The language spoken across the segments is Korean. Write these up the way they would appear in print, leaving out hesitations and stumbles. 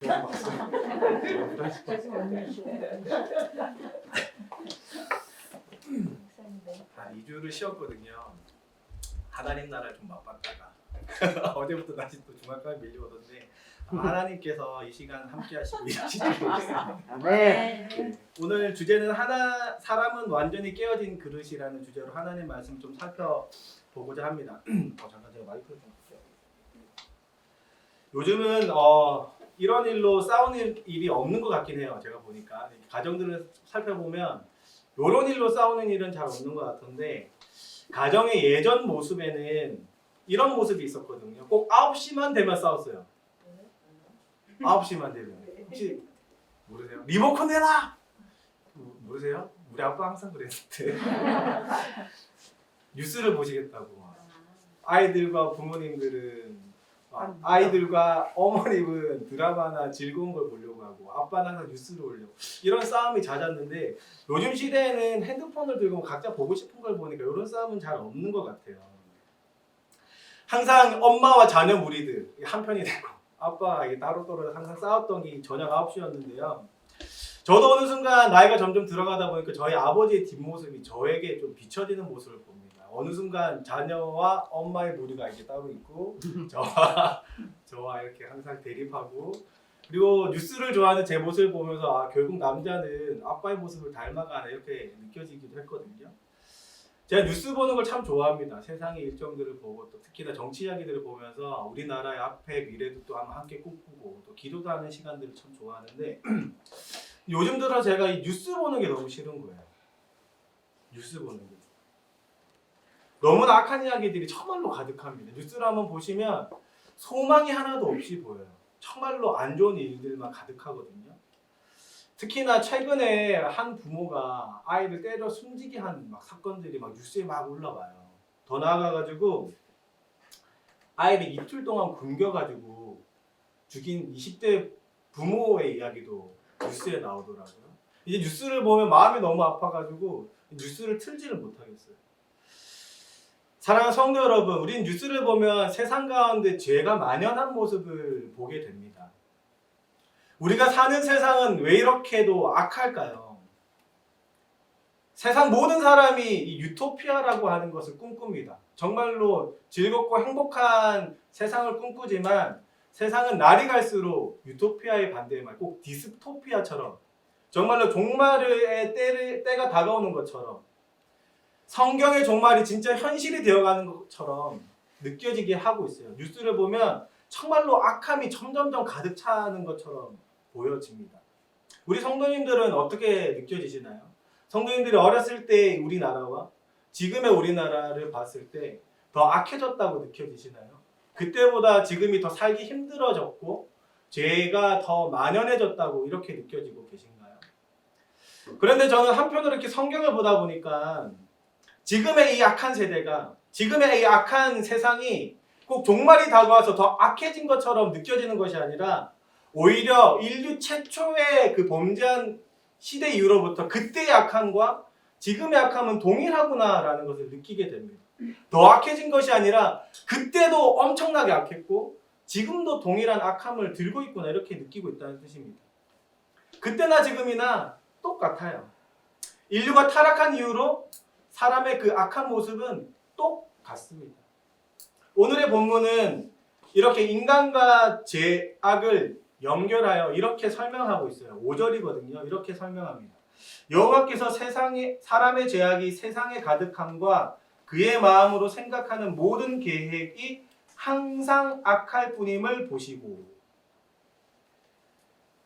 한 2주를 쉬었거든요. 하나님 나라를 좀 맛봤다가 어제부터 다시 또 중학교에 밀려오던데 하나님께서 이 시간 함께 하시고 이러시지 모르겠어요. 아멘. 오늘 주제는 사람은 완전히 깨어진 그릇이라는 주제로 하나님 말씀 좀 살펴보고자 합니다. 잠깐 제가 마이크를 좀 할게요. 요즘은 이런 일로 싸우는 일이 없는 것 같긴 해요. 제가 보니까 가정들을 살펴보면 이런 일로 싸우는 일은 잘 없는 것 같은데 가정의 예전 모습에는 이런 모습이 있었거든요. 꼭 9시만 되면 싸웠어요. 9시만 되면. 혹시 모르세요? 리모컨 내놔! 모르세요? 우리 아빠 항상 그랬는데. 뉴스를 보시겠다고. 아이들과 부모님들은 아이들과 어머님은 드라마나 즐거운 걸 보려고 하고 아빠는 항상 뉴스를 보려고 이런 싸움이 잦았는데 요즘 시대에는 핸드폰을 들고 각자 보고 싶은 걸 보니까 이런 싸움은 잘 없는 것 같아요. 항상 엄마와 자녀 무리들 한편이 되고 아빠가 따로 항상 싸웠던 게 저녁 9시였는데요. 저도 어느 순간 나이가 점점 들어가다 보니까 저희 아버지의 뒷모습이 저에게 좀 비춰지는 모습을 봅니다. 어느 순간 자녀와 엄마의 무리가 이렇게 따로 있고 저와 이렇게 항상 대립하고 그리고 뉴스를 좋아하는 제 모습을 보면서 결국 남자는 아빠의 모습을 닮아가나 이렇게 느껴지기도 했거든요. 제가 뉴스 보는 걸 참 좋아합니다. 세상의 일정들을 보고 또 특히나 정치 이야기들을 보면서 우리나라의 앞에 미래도 또 함께 꿈꾸고 또 기도도 하는 시간들을 참 좋아하는데 요즘 들어 제가 이 뉴스 보는 게 너무 싫은 거예요. 뉴스 보는 게. 너무나 악한 이야기들이 정말로 가득합니다. 뉴스를 한번 보시면 소망이 하나도 없이 보여요. 정말로 안 좋은 일들만 가득하거든요. 특히나 최근에 한 부모가 아이를 때려 숨지게 한 사건들이 뉴스에 올라와요. 더 나아가가지고 아이를 이틀 동안 굶겨가지고 죽인 20대 부모의 이야기도 뉴스에 나오더라고요. 이제 뉴스를 보면 마음이 너무 아파가지고 뉴스를 틀지를 못하겠어요. 사랑하는 성도 여러분, 우린 뉴스를 보면 세상 가운데 죄가 만연한 모습을 보게 됩니다. 우리가 사는 세상은 왜 이렇게도 악할까요? 세상 모든 사람이 이 유토피아라고 하는 것을 꿈꿉니다. 정말로 즐겁고 행복한 세상을 꿈꾸지만 세상은 날이 갈수록 유토피아의 반대의 말, 꼭 디스토피아처럼 정말로 종말의 때가 다가오는 것처럼 성경의 종말이 진짜 현실이 되어가는 것처럼 느껴지게 하고 있어요. 뉴스를 보면 정말로 악함이 점점점 가득 차는 것처럼 보여집니다. 우리 성도님들은 어떻게 느껴지시나요? 성도님들이 어렸을 때 우리나라와 지금의 우리나라를 봤을 때 더 악해졌다고 느껴지시나요? 그때보다 지금이 더 살기 힘들어졌고 죄가 더 만연해졌다고 이렇게 느껴지고 계신가요? 그런데 저는 한편으로 이렇게 성경을 보다 보니까 지금의 이 악한 세대가 지금의 이 악한 세상이 꼭 종말이 다가와서 더 악해진 것처럼 느껴지는 것이 아니라 오히려 인류 최초의 그 범죄한 시대 이후로부터 그때의 악함과 지금의 악함은 동일하구나라는 것을 느끼게 됩니다. 더 악해진 것이 아니라 그때도 엄청나게 악했고 지금도 동일한 악함을 들고 있구나 이렇게 느끼고 있다는 뜻입니다. 그때나 지금이나 똑같아요. 인류가 타락한 이후로 사람의 그 악한 모습은 똑같습니다. 오늘의 본문은 이렇게 인간과 죄악을 연결하여 이렇게 설명하고 있어요. 5절이거든요. 이렇게 설명합니다. 여호와께서 사람의 죄악이 세상에 가득함과 그의 마음으로 생각하는 모든 계획이 항상 악할 뿐임을 보시고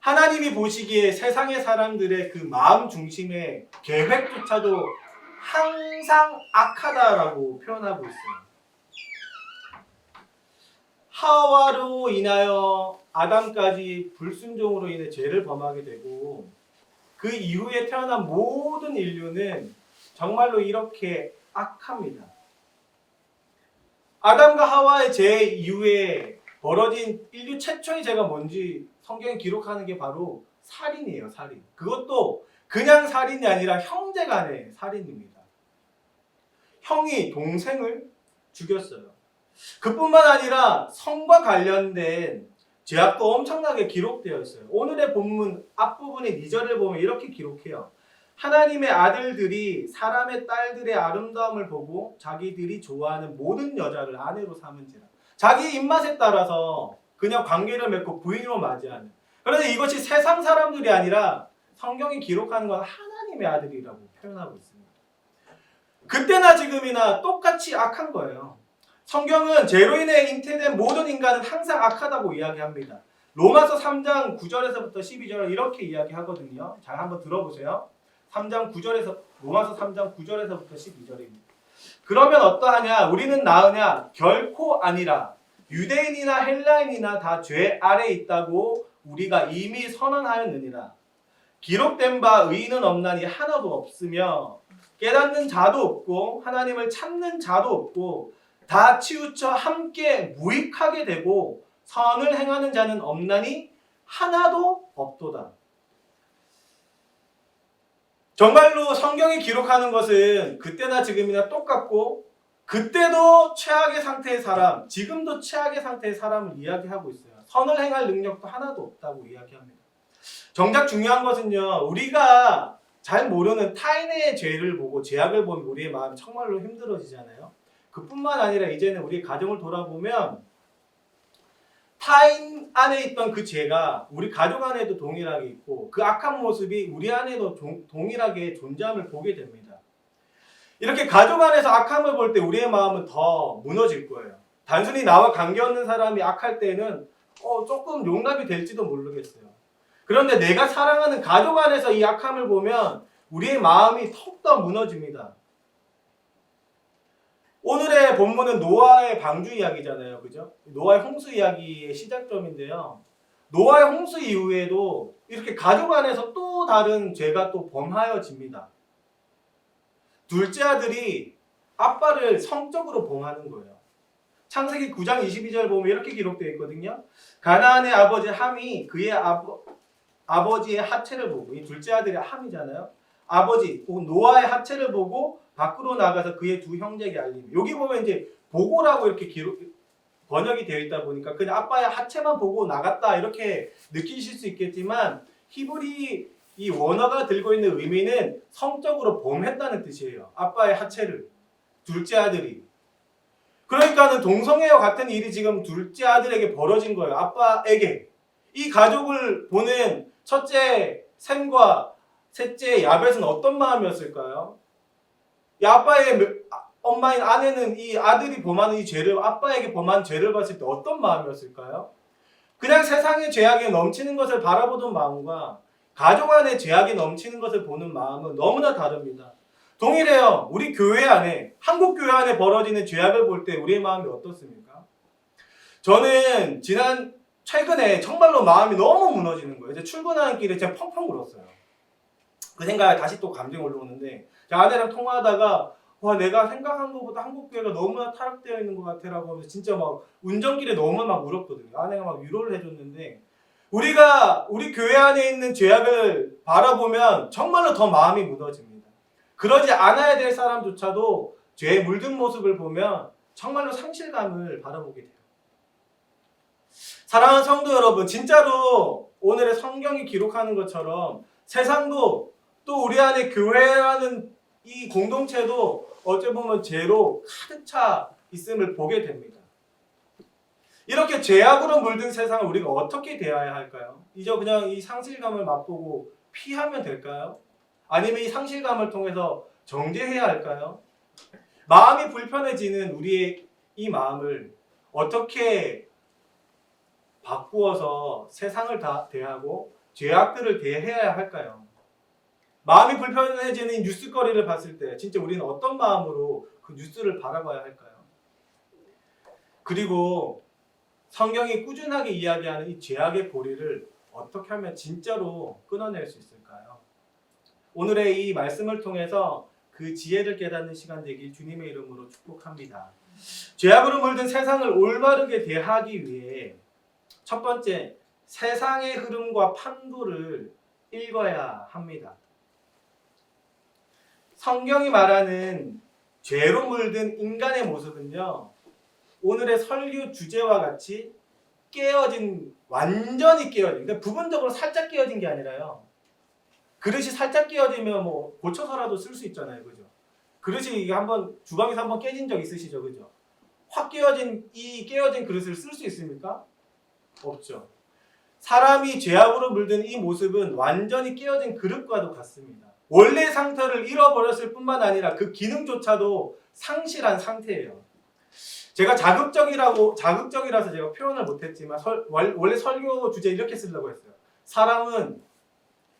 하나님이 보시기에 세상의 사람들의 그 마음 중심의 계획조차도 항상 악하다라고 표현하고 있어요. 하와로 인하여 아담까지 불순종으로 인해 죄를 범하게 되고 그 이후에 태어난 모든 인류는 정말로 이렇게 악합니다. 아담과 하와의 죄 이후에 벌어진 인류 최초의 죄가 뭔지 성경이 기록하는 게 바로 살인이에요. 살인. 그것도 그냥 살인이 아니라 형제 간의 살인입니다. 형이 동생을 죽였어요. 그뿐만 아니라 성과 관련된 죄악도 엄청나게 기록되어 있어요. 오늘의 본문 앞부분의 2절을 보면 이렇게 기록해요. 하나님의 아들들이 사람의 딸들의 아름다움을 보고 자기들이 좋아하는 모든 여자를 아내로 삼은지라. 자기 입맛에 따라서 그냥 관계를 맺고 부인으로 맞이하는. 그런데 이것이 세상 사람들이 아니라 성경이 기록하는 건 하나님의 아들이라고 표현하고 있습니다. 그때나 지금이나 똑같이 악한 거예요. 성경은 죄로 인해 잉태된 모든 인간은 항상 악하다고 이야기합니다. 로마서 3장 9절에서부터 12절 이렇게 이야기하거든요. 잘 한번 들어보세요. 3장 9절에서 로마서 3장 9절에서부터 12절입니다. 그러면 어떠하냐? 우리는 나으냐? 결코 아니라. 유대인이나 헬라인이나 다 죄 아래 있다고 우리가 이미 선언하였느니라. 기록된 바 의인은 없나니 하나도 없으며 깨닫는 자도 없고 하나님을 찾는 자도 없고 다 치우쳐 함께 무익하게 되고 선을 행하는 자는 없나니 하나도 없도다. 정말로 성경이 기록하는 것은 그때나 지금이나 똑같고 그때도 최악의 상태의 사람, 지금도 최악의 상태의 사람을 이야기하고 있어요. 선을 행할 능력도 하나도 없다고 이야기합니다. 정작 중요한 것은요, 우리가 잘 모르는 타인의 죄를 보고 죄악을 보면 우리의 마음이 정말로 힘들어지잖아요. 그뿐만 아니라 이제는 우리 가정을 돌아보면 타인 안에 있던 그 죄가 우리 가족 안에도 동일하게 있고 그 악한 모습이 우리 안에도 동일하게 존재함을 보게 됩니다. 이렇게 가족 안에서 악함을 볼 때 우리의 마음은 더 무너질 거예요. 단순히 나와 관계없는 사람이 악할 때는 조금 용납이 될지도 모르겠어요. 그런데 내가 사랑하는 가족 안에서 이 악함을 보면 우리의 마음이 더욱더 무너집니다. 오늘의 본문은 노아의 방주 이야기잖아요. 그죠? 노아의 홍수 이야기의 시작점인데요. 노아의 홍수 이후에도 이렇게 가족 안에서 또 다른 죄가 또 범하여집니다. 둘째 아들이 아빠를 성적으로 범하는 거예요. 창세기 9장 22절 보면 이렇게 기록되어 있거든요. 가나안의 아버지 함이 그의 아버지의 하체를 보고, 이 둘째 아들이 함이잖아요. 아버지 혹은 노아의 하체를 보고 밖으로 나가서 그의 두 형제에게 알리며, 여기 보면 이제 보고라고 이렇게 번역이 되어 있다 보니까 그냥 아빠의 하체만 보고 나갔다 이렇게 느끼실 수 있겠지만 히브리 이 원어가 들고 있는 의미는 성적으로 범했다는 뜻이에요. 아빠의 하체를 둘째 아들이. 그러니까는 동성애와 같은 일이 지금 둘째 아들에게 벌어진 거예요. 아빠에게. 이 가족을 보는 첫째 셈과 셋째 야벳은 어떤 마음이었을까요? 이 아빠의 엄마인 아내는 이 아들이 범하는 이 죄를, 아빠에게 범한 죄를 봤을 때 어떤 마음이었을까요? 그냥 세상의 죄악에 넘치는 것을 바라보던 마음과 가족 안에 죄악이 넘치는 것을 보는 마음은 너무나 다릅니다. 동일해요. 우리 교회 안에, 한국 교회 안에 벌어지는 죄악을 볼 때 우리의 마음이 어떻습니까? 저는 최근에 정말로 마음이 너무 무너지는 거예요. 이제 출근하는 길에 제가 펑펑 울었어요. 그 생각에 다시 또 감정이 올라오는데, 아내랑 통화하다가 와, 내가 생각한 것보다 한국 교회가 너무나 타락되어 있는 것 같아라고 하면서 진짜 막 운전길에 너무 막 울었거든요. 아내가 막 위로를 해줬는데, 우리가 우리 교회 안에 있는 죄악을 바라보면 정말로 더 마음이 무너집니다. 그러지 않아야 될 사람조차도 죄에 물든 모습을 보면 정말로 상실감을 바라보게 돼요. 사랑하는 성도 여러분, 진짜로 오늘의 성경이 기록하는 것처럼 세상도 또 우리 안에 교회라는 이 공동체도 어찌 보면 죄로 가득 차 있음을 보게 됩니다. 이렇게 죄악으로 물든 세상을 우리가 어떻게 대해야 할까요? 이제 그냥 이 상실감을 맛보고 피하면 될까요? 아니면 이 상실감을 통해서 정죄해야 할까요? 마음이 불편해지는 우리의 이 마음을 어떻게 바꾸어서 세상을 다 대하고 죄악들을 대해야 할까요? 마음이 불편해지는 뉴스거리를 봤을 때 진짜 우리는 어떤 마음으로 그 뉴스를 바라봐야 할까요? 그리고 성경이 꾸준하게 이야기하는 이 죄악의 고리를 어떻게 하면 진짜로 끊어낼 수 있을까요? 오늘의 이 말씀을 통해서 그 지혜를 깨닫는 시간 되길 주님의 이름으로 축복합니다. 죄악으로 물든 세상을 올바르게 대하기 위해 첫 번째, 세상의 흐름과 판도를 읽어야 합니다. 성경이 말하는 죄로 물든 인간의 모습은요, 오늘의 설교 주제와 같이 완전히 깨어진, 그러니까 부분적으로 살짝 깨어진 게 아니라요. 그릇이 살짝 깨어지면 뭐 고쳐서라도 쓸 수 있잖아요, 그죠? 그릇이 이게 한번 주방에서 한번 깨진 적 있으시죠, 그죠? 확 깨어진 이 깨어진 그릇을 쓸 수 있습니까? 없죠. 사람이 죄악으로 물든 이 모습은 완전히 깨어진 그릇과도 같습니다. 원래 상태를 잃어버렸을 뿐만 아니라 그 기능조차도 상실한 상태예요. 제가 자극적이라서 제가 표현을 못했지만 원래 설교 주제 이렇게 쓰려고 했어요. 사람은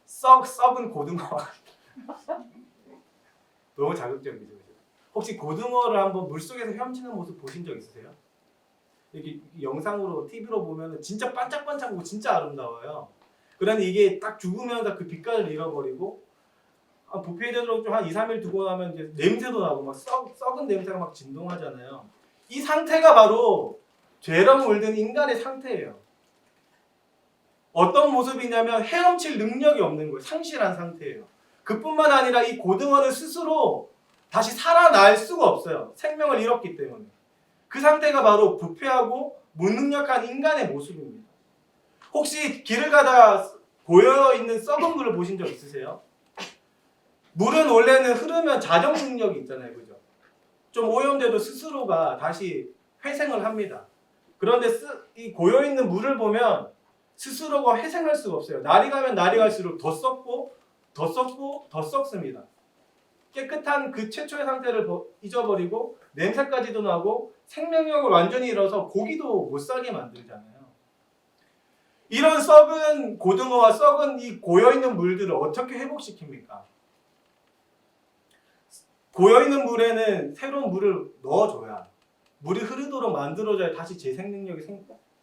썩은 고등어와 너무 자극적이죠. 혹시 고등어를 한번 물속에서 헤엄치는 모습 보신 적 있으세요? 이렇게 영상으로 TV로 보면 진짜 반짝반짝하고 진짜 아름다워요. 그런데 이게 딱 죽으면서 그 빛깔을 잃어버리고 부패되도록 좀 한 2, 3일 두고 나면 이제 냄새도 나고 막 썩은 냄새가 막 진동하잖아요. 이 상태가 바로 죄로 물든 인간의 상태예요. 어떤 모습이냐면 헤엄칠 능력이 없는 거예요. 상실한 상태예요. 그뿐만 아니라 이 고등어는 스스로 다시 살아날 수가 없어요. 생명을 잃었기 때문에. 그 상태가 바로 부패하고 무능력한 인간의 모습입니다. 혹시 길을 가다 고여있는 썩은 물을 보신 적 있으세요? 물은 원래는 흐르면 자정 능력이 있잖아요. 그죠? 좀 오염돼도 스스로가 다시 회생을 합니다. 그런데 이 고여있는 물을 보면 스스로가 회생할 수가 없어요. 날이 가면 날이 갈수록 더 썩고 더 썩고 더 썩습니다. 깨끗한 그 최초의 상태를 잊어버리고 냄새까지도 나고 생명력을 완전히 잃어서 고기도 못 살게 만들잖아요. 이런 썩은 고등어와 썩은 이 고여있는 물들을 어떻게 회복시킵니까? 고여있는 물에는 새로운 물을 넣어줘야 물이 흐르도록 만들어줘야 다시 재생 능력이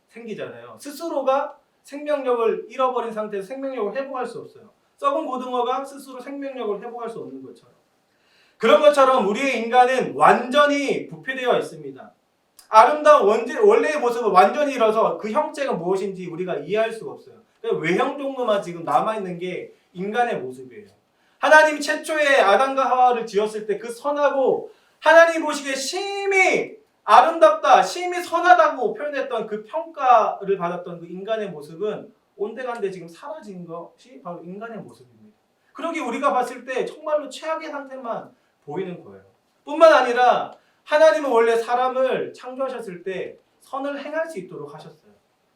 생기잖아요. 스스로가 생명력을 잃어버린 상태에서 생명력을 회복할 수 없어요. 썩은 고등어가 스스로 생명력을 회복할 수 없는 것처럼. 그런 것처럼 우리의 인간은 완전히 부패되어 있습니다. 아름다운 원래의 모습을 완전히 잃어서 그 형체가 무엇인지 우리가 이해할 수가 없어요. 외형 정도만 지금 남아있는 게 인간의 모습이에요. 하나님이 최초에 아담과 하와를 지었을 때 그 선하고 하나님 보시기에 심히 아름답다, 심히 선하다고 표현했던 그 평가를 받았던 그 인간의 모습은 온데간데 지금 사라진 것이 바로 인간의 모습입니다. 그러기 우리가 봤을 때 정말로 최악의 상태만 보이는 거예요. 뿐만 아니라 하나님은 원래 사람을 창조하셨을 때 선을 행할 수 있도록 하셨어요.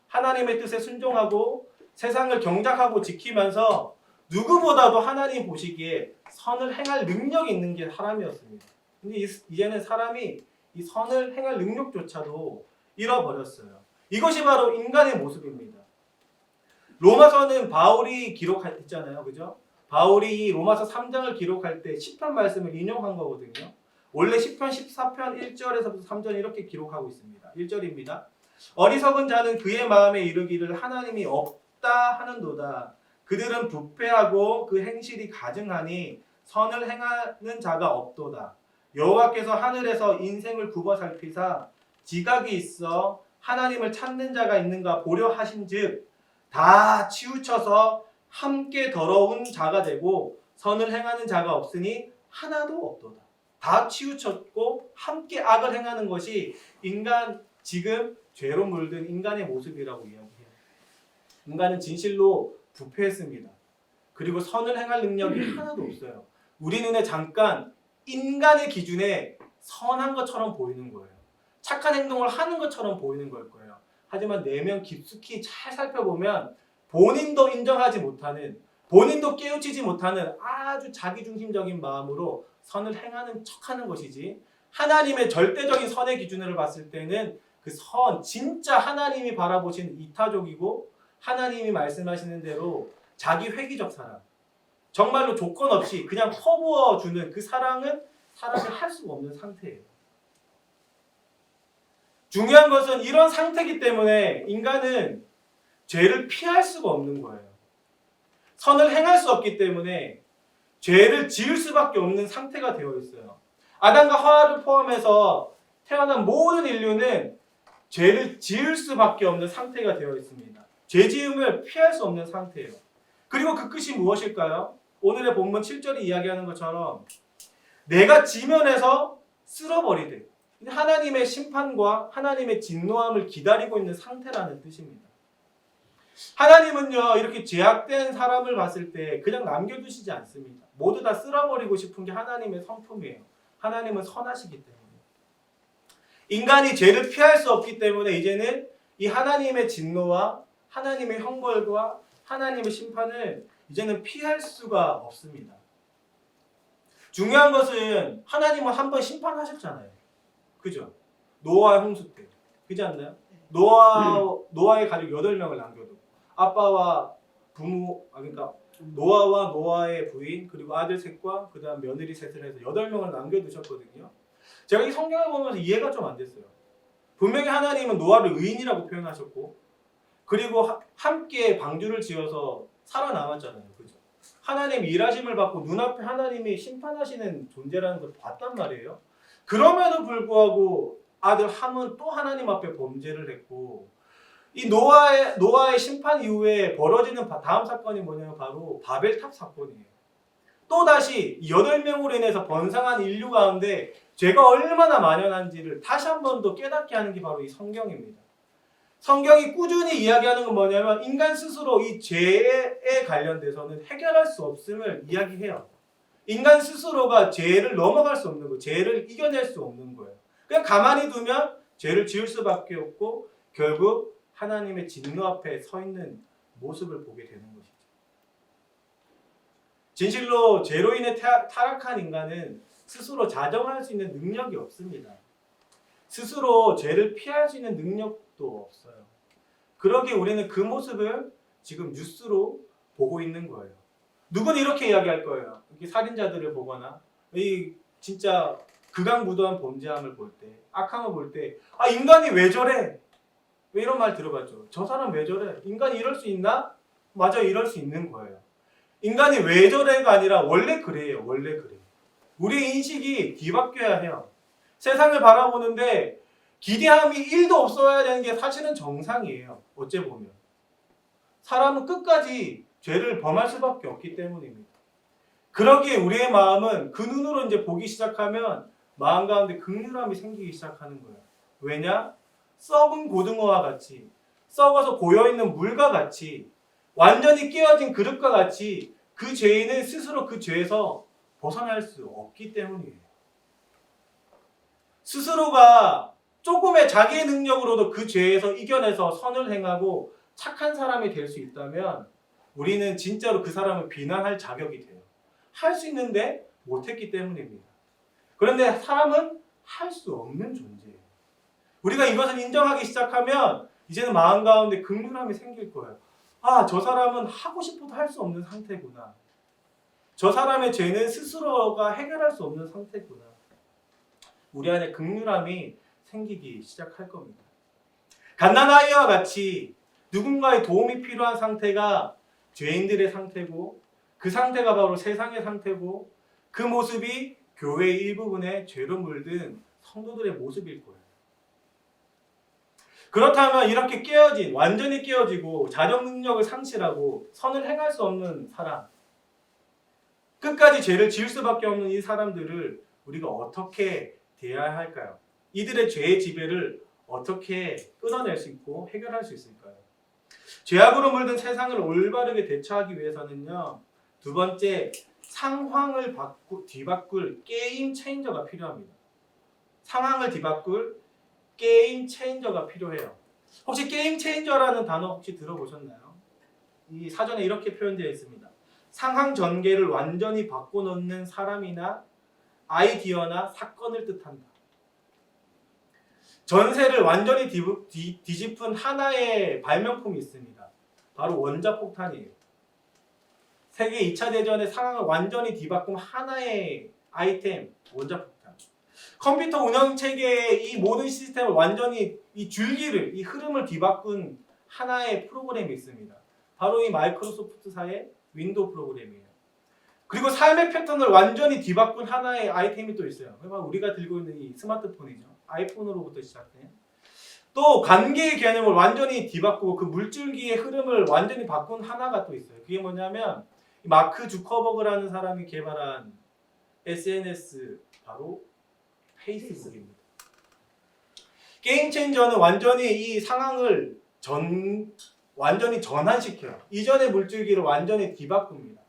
하나님의 뜻에 순종하고 세상을 경작하고 지키면서 누구보다도 하나님 보시기에 선을 행할 능력이 있는 게 사람이었습니다. 근데 이제는 사람이 이 선을 행할 능력조차도 잃어버렸어요. 이것이 바로 인간의 모습입니다. 로마서는 바울이 기록했잖아요. 그죠? 바울이 로마서 3장을 기록할 때 시편 말씀을 인용한 거거든요. 원래 시편 14편 1절에서부터 3절 이렇게 기록하고 있습니다. 1절입니다. 어리석은 자는 그의 마음에 이르기를 하나님이 없다 하는도다. 그들은 부패하고 그 행실이 가증하니 선을 행하는 자가 없도다. 여호와께서 하늘에서 인생을 굽어 살피사 지각이 있어 하나님을 찾는 자가 있는가 보려 하신즉 다 치우쳐서 함께 더러운 자가 되고 선을 행하는 자가 없으니 하나도 없도다. 다 치우쳤고 함께 악을 행하는 것이 인간 지금 죄로 물든 인간의 모습이라고 이야기해요. 인간은 진실로 부패했습니다. 그리고 선을 행할 능력이 하나도 없어요. 우리 눈에 잠깐 인간의 기준에 선한 것처럼 보이는 거예요. 착한 행동을 하는 것처럼 보이는 걸 거예요. 하지만 내면 깊숙이 잘 살펴보면 본인도 인정하지 못하는, 본인도 깨우치지 못하는 아주 자기중심적인 마음으로 선을 행하는 척하는 것이지, 하나님의 절대적인 선의 기준으로 봤을 때는 그 선, 진짜 하나님이 바라보시는 이타적이고 하나님이 말씀하시는 대로 자기 회귀적 사랑, 정말로 조건 없이 그냥 퍼부어주는 그 사랑은 사람이 할 수가 없는 상태예요. 중요한 것은 이런 상태이기 때문에 인간은 죄를 피할 수가 없는 거예요. 선을 행할 수 없기 때문에 죄를 지을 수밖에 없는 상태가 되어 있어요. 아담과 하와를 포함해서 태어난 모든 인류는 죄를 지을 수밖에 없는 상태가 되어 있습니다. 죄지음을 피할 수 없는 상태예요. 그리고 그 끝이 무엇일까요? 오늘의 본문 7절이 이야기하는 것처럼 내가 지면에서 쓸어버리되, 하나님의 심판과 하나님의 진노함을 기다리고 있는 상태라는 뜻입니다. 하나님은요, 이렇게 죄악된 사람을 봤을 때 그냥 남겨두시지 않습니다. 모두 다 쓸어버리고 싶은 게 하나님의 성품이에요. 하나님은 선하시기 때문에. 인간이 죄를 피할 수 없기 때문에 이제는 이 하나님의 진노와 하나님의 형벌과 하나님의 심판을 이제는 피할 수가 없습니다. 중요한 것은 하나님은 한 번 심판하셨잖아요. 그죠? 노아의 홍수 때. 그렇지 않나요? 노아의 가족 8명을 남겨두고 아빠와 부모, 그러니까 노아와 노아의 부인 그리고 아들 셋과 그 다음 며느리 셋을 해서 8명을 남겨두셨거든요. 제가 이 성경을 보면서 이해가 좀 안 됐어요. 분명히 하나님은 노아를 의인이라고 표현하셨고 그리고 함께 방주를 지어서 살아남았잖아요. 그죠? 하나님 일하심을 받고 눈앞에 하나님이 심판하시는 존재라는 걸 봤단 말이에요. 그럼에도 불구하고 아들 함은 또 하나님 앞에 범죄를 했고 이 노아의 심판 이후에 벌어지는 다음 사건이 뭐냐면 바로 바벨탑 사건이에요. 또다시 8명으로 인해서 번성한 인류 가운데 죄가 얼마나 만연한지를 다시 한 번 더 깨닫게 하는 게 바로 이 성경입니다. 성경이 꾸준히 이야기하는 건 뭐냐면 인간 스스로 이 죄에 관련돼서는 해결할 수 없음을 이야기해요. 인간 스스로가 죄를 넘어갈 수 없는 거예요. 죄를 이겨낼 수 없는 거예요. 그냥 가만히 두면 죄를 지을 수밖에 없고 결국 하나님의 진노 앞에 서 있는 모습을 보게 되는 것이죠. 진실로 죄로 인해 타락한 인간은 스스로 자정할 수 있는 능력이 없습니다. 스스로 죄를 피할 수 있는 능력도 없어요. 그러기에 우리는 그 모습을 지금 뉴스로 보고 있는 거예요. 누구는 이렇게 이야기할 거예요. 이렇게 살인자들을 보거나 이 진짜 극악무도한 범죄함을 볼 때, 악함을 볼 때, 아 인간이 왜 저래? 왜 이런 말 들어봤죠? 저 사람 왜 저래? 인간이 이럴 수 있나? 맞아, 이럴 수 있는 거예요. 인간이 왜 저래가 아니라 원래 그래요. 원래 그래. 우리의 인식이 뒤바뀌어야 해요. 세상을 바라보는데 기대함이 1도 없어야 되는 게 사실은 정상이에요. 어째 보면. 사람은 끝까지 죄를 범할 수밖에 없기 때문입니다. 그러기에 우리의 마음은 그 눈으로 이제 보기 시작하면 마음 가운데 긍휼함이 생기기 시작하는 거예요. 왜냐? 썩은 고등어와 같이, 썩어서 고여있는 물과 같이, 완전히 깨어진 그릇과 같이 그 죄인은 스스로 그 죄에서 벗어날 수 없기 때문이에요. 스스로가 조금의 자기의 능력으로도 그 죄에서 이겨내서 선을 행하고 착한 사람이 될 수 있다면 우리는 진짜로 그 사람을 비난할 자격이 돼요. 할 수 있는데 못했기 때문입니다. 그런데 사람은 할 수 없는 존재예요. 우리가 이것을 인정하기 시작하면 이제는 마음 가운데 긍휼함이 생길 거예요. 아, 저 사람은 하고 싶어도 할 수 없는 상태구나. 저 사람의 죄는 스스로가 해결할 수 없는 상태구나. 우리 안에 긍휼함이 생기기 시작할 겁니다. 갓난아이와 같이 누군가의 도움이 필요한 상태가 죄인들의 상태고 그 상태가 바로 세상의 상태고 그 모습이 교회의 일부분에 죄로 물든 성도들의 모습일 거예요. 그렇다면 이렇게 깨어진, 완전히 깨어지고 자정 능력을 상실하고 선을 행할 수 없는 사람, 끝까지 죄를 지을 수밖에 없는 이 사람들을 우리가 어떻게 대해야 할까요? 이들의 죄의 지배를 어떻게 끊어낼 수 있고 해결할 수 있을까요? 죄악으로 물든 세상을 올바르게 대처하기 위해서는요, 두 번째, 상황을 뒤바꿀 게임 체인저가 필요합니다. 상황을 뒤바꿀 게임 체인저가 필요해요. 혹시 게임 체인저라는 단어 혹시 들어보셨나요? 이 사전에 이렇게 표현되어 있습니다. 상황 전개를 완전히 바꿔놓는 사람이나 아이디어나 사건을 뜻한다. 전세를 완전히 뒤집은 하나의 발명품이 있습니다. 바로 원자폭탄이에요. 세계 2차 대전의 상황을 완전히 뒤바꾼 하나의 아이템, 원자폭탄. 컴퓨터 운영체계의 이 모든 시스템을 완전히 이 줄기를, 이 흐름을 뒤바꾼 하나의 프로그램이 있습니다. 바로 이 마이크로소프트사의 윈도우 프로그램이에요. 그리고 삶의 패턴을 완전히 뒤바꾼 하나의 아이템이 또 있어요. 우리가 들고 있는 이 스마트폰이죠. 아이폰으로부터 시작된. 또 관계의 개념을 완전히 뒤바꾸고 그 물줄기의 흐름을 완전히 바꾼 하나가 또 있어요. 그게 뭐냐면 마크 주커버그라는 사람이 개발한 SNS, 바로 페이스북입니다. 게임 체인저는 완전히 이 상황을 완전히 전환시켜요. 이전의 물줄기를 완전히 뒤바꿉니다.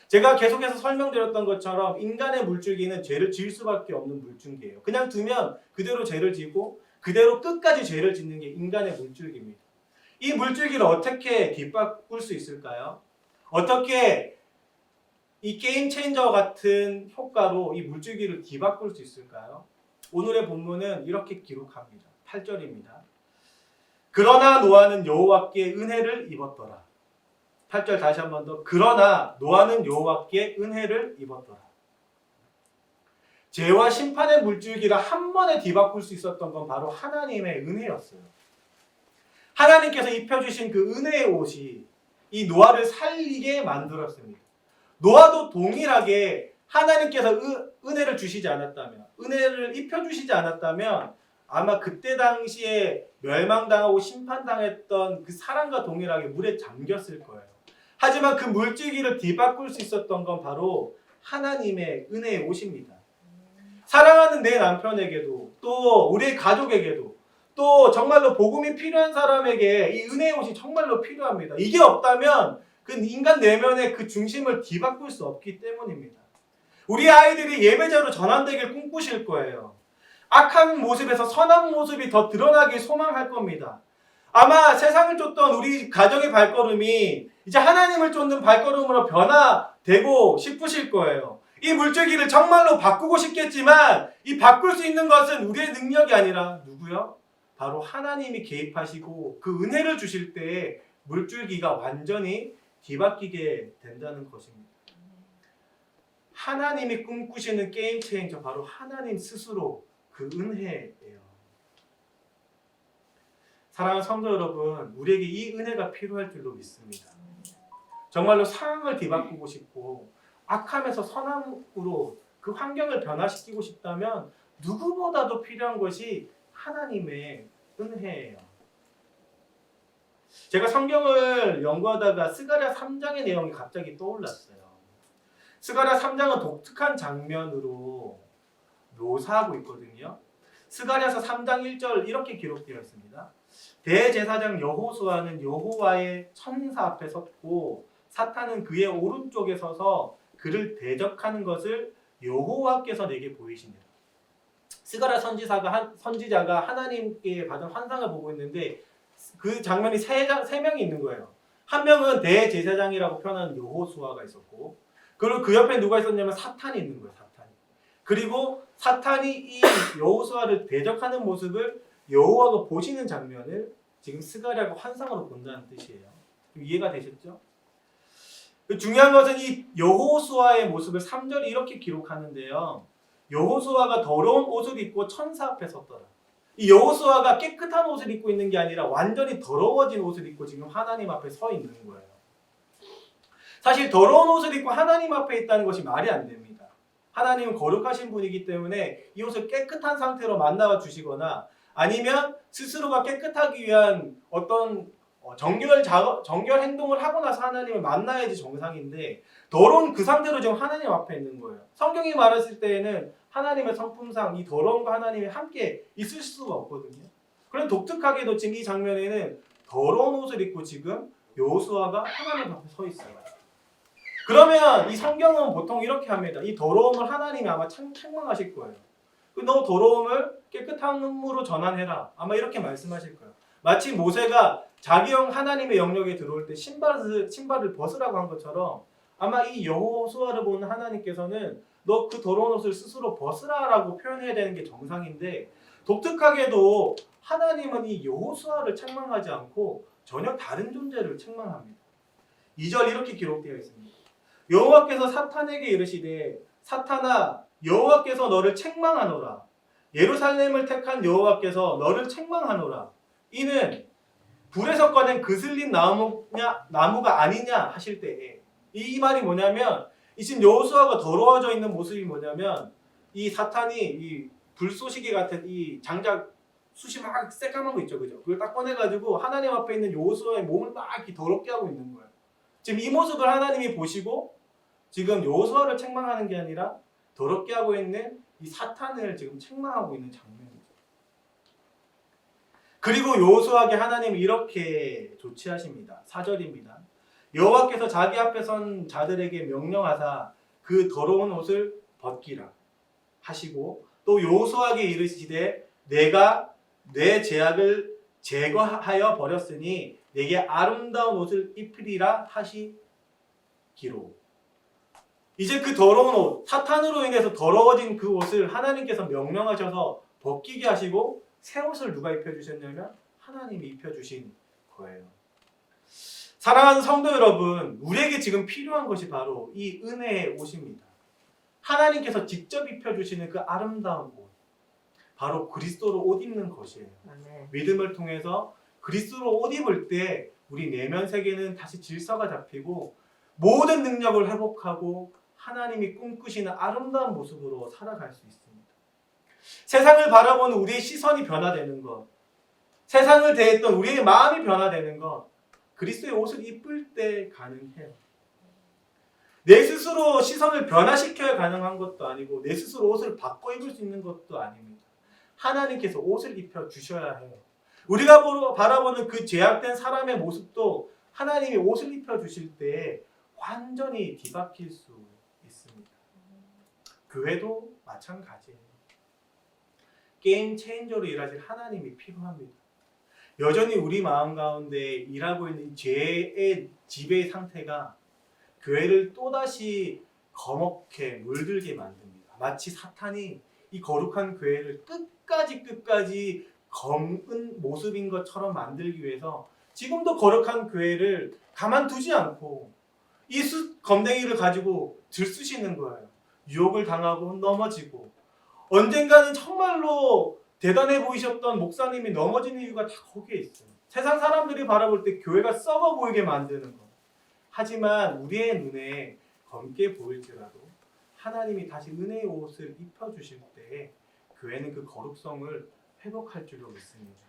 제가 계속해서 설명드렸던 것처럼 인간의 물줄기는 죄를 지을 수밖에 없는 물줄기예요. 그냥 두면 그대로 죄를 지고 그대로 끝까지 죄를 짓는 게 인간의 물줄기입니다. 이 물줄기를 어떻게 뒤바꿀 수 있을까요? 어떻게 이 게임 체인저 같은 효과로 이 물줄기를 뒤바꿀 수 있을까요? 오늘의 본문은 이렇게 기록합니다. 8절입니다. 그러나 노아는 여호와께 은혜를 입었더라. 8절 다시 한 번 더. 그러나 노아는 여호와께 은혜를 입었더라. 죄와 심판의 물줄기를 한 번에 뒤바꿀 수 있었던 건 바로 하나님의 은혜였어요. 하나님께서 입혀주신 그 은혜의 옷이 이 노아를 살리게 만들었습니다. 노아도 동일하게 하나님께서 은혜를 주시지 않았다면, 은혜를 입혀주시지 않았다면 아마 그때 당시에 멸망당하고 심판당했던 그 사람과 동일하게 물에 잠겼을 거예요. 하지만 그 물줄기를 뒤바꿀 수 있었던 건 바로 하나님의 은혜의 옷입니다. 사랑하는 내 남편에게도 또 우리 가족에게도 또 정말로 복음이 필요한 사람에게 이 은혜의 옷이 정말로 필요합니다. 이게 없다면 그 인간 내면의 그 중심을 뒤바꿀 수 없기 때문입니다. 우리 아이들이 예배자로 전환되길 꿈꾸실 거예요. 악한 모습에서 선한 모습이 더 드러나길 소망할 겁니다. 아마 세상을 쫓던 우리 가정의 발걸음이 이제 하나님을 쫓는 발걸음으로 변화되고 싶으실 거예요. 이 물줄기를 정말로 바꾸고 싶겠지만 이 바꿀 수 있는 것은 우리의 능력이 아니라 누구요? 바로 하나님이 개입하시고 그 은혜를 주실 때 물줄기가 완전히 뒤바뀌게 된다는 것입니다. 하나님이 꿈꾸시는 게임 체인저 바로 하나님 스스로 그 은혜예요. 사랑하는 성도 여러분, 우리에게 이 은혜가 필요할 줄로 믿습니다. 정말로 상황을 뒤바꾸고 싶고 악함에서 선함으로 그 환경을 변화시키고 싶다면 누구보다도 필요한 것이 하나님의 은혜예요. 제가 성경을 연구하다가 스가랴 3장의 내용이 갑자기 떠올랐어요. 스가랴 3장은 독특한 장면으로 묘사하고 있거든요. 스가랴서 3장 1절 이렇게 기록되어 있습니다. 대제사장 여호수아는 여호와의 천사 앞에 섰고 사탄은 그의 오른쪽에 서서 그를 대적하는 것을 여호와께서 내게 보이시니라. 스가랴 선지자가 하나님께 받은 환상을 보고 있는데 그 장면이 세 명이 있는 거예요. 한 명은 대제사장이라고 표현하는 여호수아가 있었고, 그리고 그 옆에 누가 있었냐면 사탄이 있는 거예요. 사탄이. 그리고 사탄이 이 여호수아를 대적하는 모습을 여호와가 보시는 장면을 지금 스가랴가 환상으로 본다는 뜻이에요. 이해가 되셨죠? 중요한 것은 이 여호수아의 모습을 3절이 이렇게 기록하는데요. 여호수아가 더러운 옷을 입고 천사 앞에 섰더라. 이 여호수아가 깨끗한 옷을 입고 있는 게 아니라 완전히 더러워진 옷을 입고 지금 하나님 앞에 서 있는 거예요. 사실 더러운 옷을 입고 하나님 앞에 있다는 것이 말이 안 됩니다. 하나님은 거룩하신 분이기 때문에 이 옷을 깨끗한 상태로 만나와 주시거나 아니면 스스로가 깨끗하기 위한 어떤 정결 행동을 하고 나서 하나님을 만나야지 정상인데 더러운 그 상태로 지금 하나님 앞에 있는 거예요. 성경이 말했을 때에는 하나님의 성품상 이 더러움과 하나님이 함께 있을 수가 없거든요. 그런데 독특하게도 지금 이 장면에는 더러운 옷을 입고 지금 여호수아가 하나님 앞에 서 있어요. 그러면 이 성경은 보통 이렇게 합니다. 이 더러움을 하나님이 아마 책망하실 거예요. 너 더러움을 깨끗함으로 전환해라. 아마 이렇게 말씀하실 거예요. 마치 모세가 자기 하나님의 영역에 들어올 때 신발을 벗으라고 한 것처럼 아마 이 여호수아를 보는 하나님께서는 너 그 더러운 옷을 스스로 벗으라라고 표현해야 되는 게 정상인데 독특하게도 하나님은 이 여호수아를 책망하지 않고 전혀 다른 존재를 책망합니다. 2절 이렇게 기록되어 있습니다. 여호와께서 사탄에게 이르시되 사탄아 여호와께서 너를 책망하노라. 예루살렘을 택한 여호와께서 너를 책망하노라. 이는 불에서 꺼낸 그슬린 나무가 아니냐 하실 때에 이 말이 뭐냐면 이 지금 여호수아가 더러워져 있는 모습이 뭐냐면 이 사탄이 이 불쏘시개 같은 이 장작 숯이 막 새까만 거 있죠, 그죠? 그걸 딱 꺼내가지고 하나님 앞에 있는 여호수아의 몸을 막 이렇게 더럽게 하고 있는 거예요. 지금 이 모습을 하나님이 보시고 지금 여호수아를 책망하는 게 아니라 더럽게 하고 있는 이 사탄을 지금 책망하고 있는 장면이죠. 그리고 요소하게 하나님 이렇게 조치하십니다. 4절입니다. 여호와께서 자기 앞에 선 자들에게 명령하사 그 더러운 옷을 벗기라 하시고 또 요소하게 이르시되 내가 내 죄악을 제거하여 버렸으니 내게 아름다운 옷을 입히리라 하시기로. 이제 그 더러운 옷, 사탄으로 인해서 더러워진 그 옷을 하나님께서 명령하셔서 벗기게 하시고 새 옷을 누가 입혀주셨냐면 하나님이 입혀주신 거예요. 사랑하는 성도 여러분, 우리에게 지금 필요한 것이 바로 이 은혜의 옷입니다. 하나님께서 직접 입혀주시는 그 아름다운 옷, 바로 그리스도로 옷 입는 것이에요. 믿음을 통해서 그리스도로 옷 입을 때 우리 내면 세계는 다시 질서가 잡히고 모든 능력을 회복하고 하나님이 꿈꾸시는 아름다운 모습으로 살아갈 수 있습니다. 세상을 바라보는 우리의 시선이 변화되는 것, 세상을 대했던 우리의 마음이 변화되는 것, 그리스도의 옷을 입을 때 가능해요. 내 스스로 시선을 변화시켜야 가능한 것도 아니고 내 스스로 옷을 바꿔 입을 수 있는 것도 아닙니다. 하나님께서 옷을 입혀 주셔야 해요. 우리가 바라보는 그 죄악된 사람의 모습도 하나님이 옷을 입혀 주실 때 완전히 뒤바뀔 수 있습니다. 교회도 마찬가지예요. 게임 체인저로 일하실 하나님이 필요합니다. 여전히 우리 마음 가운데 일하고 있는 죄의 지배의 상태가 교회를 또다시 거먹게 물들게 만듭니다. 마치 사탄이 이 거룩한 교회를 끝까지 검은 모습인 것처럼 만들기 위해서 지금도 거룩한 교회를 가만두지 않고 이 검댕이를 가지고 들쑤시는 거예요. 유혹을 당하고 넘어지고, 언젠가는 정말로 대단해 보이셨던 목사님이 넘어지는 이유가 다 거기에 있어요. 세상 사람들이 바라볼 때 교회가 썩어 보이게 만드는 것. 하지만 우리의 눈에 검게 보일지라도 하나님이 다시 은혜의 옷을 입혀주실 때 교회는 그 거룩성을 회복할 줄로 믿습니다.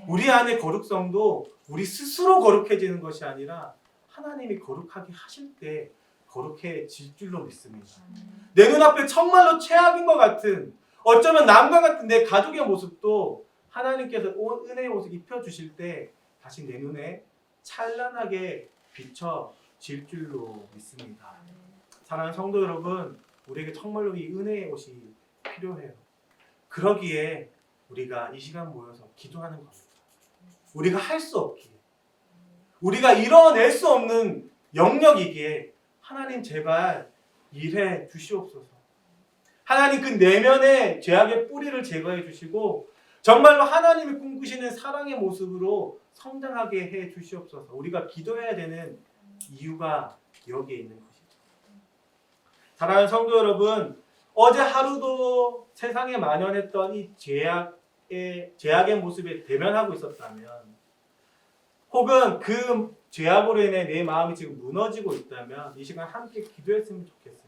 우리 안의 거룩성도 우리 스스로 거룩해지는 것이 아니라 하나님이 거룩하게 하실 때 거룩해질 줄로 믿습니다. 내 눈앞에 정말로 최악인 것 같은, 어쩌면 남과 같은 내 가족의 모습도 하나님께서 은혜의 옷을 입혀주실 때 다시 내 눈에 찬란하게 비춰질 줄로 믿습니다. 사랑하는 성도 여러분, 우리에게 정말로 이 은혜의 옷이 필요해요. 그러기에 우리가 이 시간 모여서 기도하는 겁니다. 우리가 할 수 없기에, 우리가 이뤄낼 수 없는 영역이기에 하나님 제발 일해 주시옵소서. 하나님 그 내면의 죄악의 뿌리를 제거해 주시고 정말로 하나님이 꿈꾸시는 사랑의 모습으로 성장하게 해 주시옵소서. 우리가 기도해야 되는 이유가 여기에 있는 것이죠. 사랑하는 성도 여러분, 어제 하루도 세상에 만연했던 이 죄악의 모습에 대면하고 있었다면, 혹은 그 죄악으로 인해 내 마음이 지금 무너지고 있다면 이 시간 함께 기도했으면 좋겠습니다.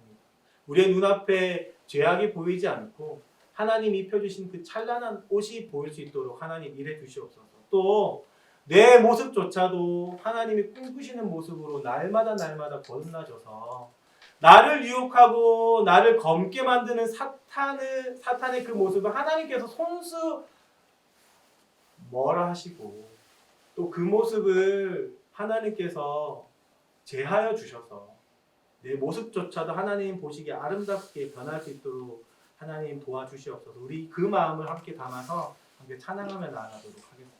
우리의 눈앞에 죄악이 보이지 않고 하나님이 입혀주신 그 찬란한 옷이 보일 수 있도록 하나님 일해 주시옵소서. 또 내 모습조차도 하나님이 꿈꾸시는 모습으로 날마다 거듭나져서 나를 유혹하고 나를 검게 만드는 사탄의 그 모습을 하나님께서 손수 뭐라 하시고 또 그 모습을 하나님께서 제하여 주셔서 내 모습조차도 하나님 보시기에 아름답게 변할 수 있도록 하나님 도와주시옵소서. 우리 그 마음을 함께 담아서 함께 찬양하며 나아가도록 하겠습니다.